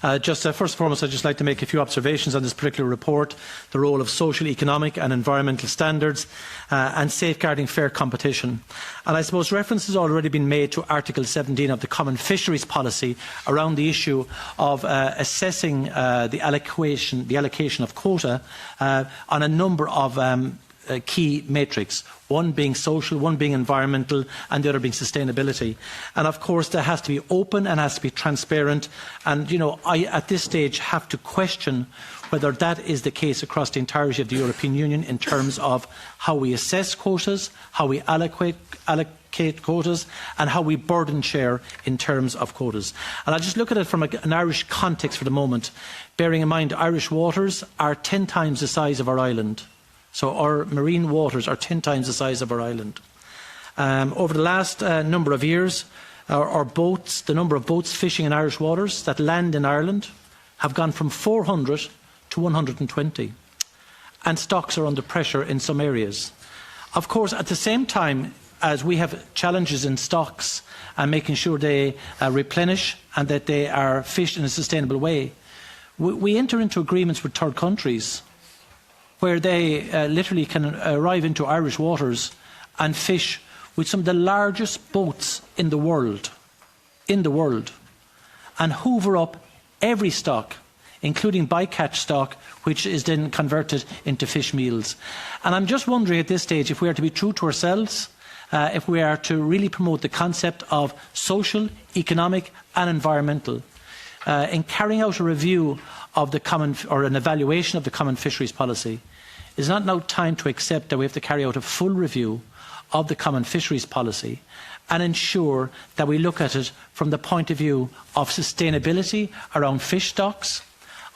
First and foremost, I'd just like to make a few observations on this particular report, the role of social, economic and environmental standards and safeguarding fair competition. And I suppose reference has already been made to Article 17 of the Common Fisheries Policy around the issue of assessing the allocation of quota on a number of key metrics, one being social, one being environmental and the other being sustainability. And of course that has to be open and has to be transparent, and I at this stage have to question whether that is the case across the entirety of the European Union in terms of how we assess quotas, how we allocate quotas and how we burden share in terms of quotas. And I'll just look at it from an Irish context for the moment, bearing in mind Irish waters are 10 times the size of our island. So our marine waters are 10 times the size of our island. Over the last number of years, the number of boats fishing in Irish waters that land in Ireland have gone from 400 to 120. And stocks are under pressure in some areas. Of course, at the same time as we have challenges in stocks and making sure they replenish and that they are fished in a sustainable way, we enter into agreements with third countries where they literally can arrive into Irish waters and fish with some of the largest boats in the world, and hoover up every stock, including bycatch stock, which is then converted into fish meals. And I'm just wondering at this stage if we are to be true to ourselves, if we are to really promote the concept of social, economic and environmental, in carrying out a review of the an evaluation of the Common Fisheries Policy. Is not now time to accept that we have to carry out a full review of the Common Fisheries Policy and ensure that we look at it from the point of view of sustainability around fish stocks,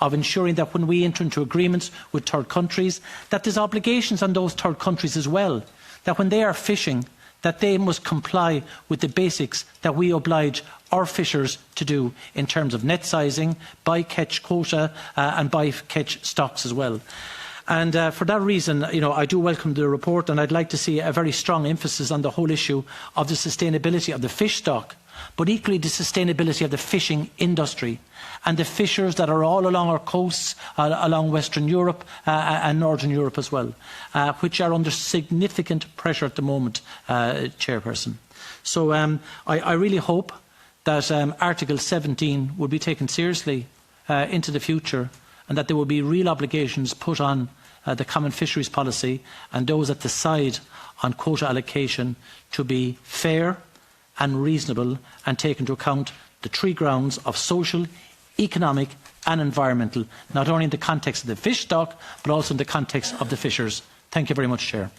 of ensuring that when we enter into agreements with third countries, that there's obligations on those third countries as well, that when they are fishing, that they must comply with the basics that we oblige our fishers to do in terms of net sizing, bycatch quota and bycatch stocks as well. And for that reason, I do welcome the report, and I'd like to see a very strong emphasis on the whole issue of the sustainability of the fish stock, but equally the sustainability of the fishing industry and the fishers that are all along our coasts, along Western Europe and Northern Europe as well, which are under significant pressure at the moment, Chairperson. So I really hope that Article 17 will be taken seriously into the future, and that there will be real obligations put on the Common Fisheries Policy and those that decide on quota allocation to be fair and reasonable and take into account the three grounds of social, economic and environmental, not only in the context of the fish stock but also in the context of the fishers. Thank you very much, Chair.